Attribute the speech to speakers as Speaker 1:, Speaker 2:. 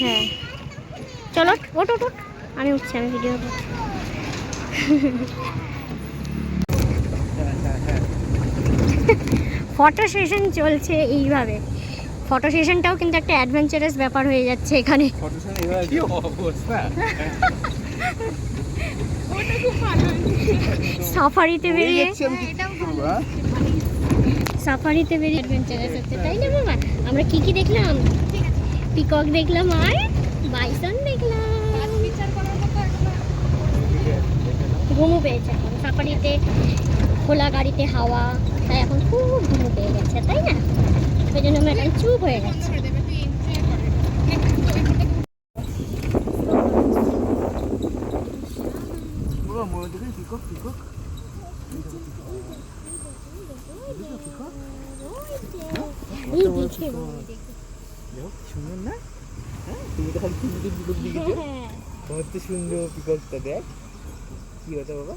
Speaker 1: হ্যাঁ চলো ওঠ ওঠ ওঠ। আমি উঠছি, আমি ভিডিও করছি। ফটো সেশন চলছে এইভাবে। ফটো সেশনটাও কিন্তু একটা অ্যাডভেঞ্চারাস ব্যাপার হয়ে যাচ্ছে এখানে। সাফারিতে বেরিয়ে অ্যাডভেঞ্চারাস হচ্ছে, তাই না বাবা? আমরা কি কি দেখলাম? পিকক দেখলাম আর বাইসন দেখলাম। ঘুমু পেয়েছে এখন সাফারিতে, খোলা গাড়িতে হাওয়া, তাই এখন খুব ঘুমু পেয়ে গেছে, তাই না? ওই জন্য আমরা এখন চুপ হয়ে গেছি।
Speaker 2: সুন্দর না? তুমি তো খালি সুন্দর পিকক দিকে, তোমার তো সুন্দর পিককটা দেখ কি কথা বাবা।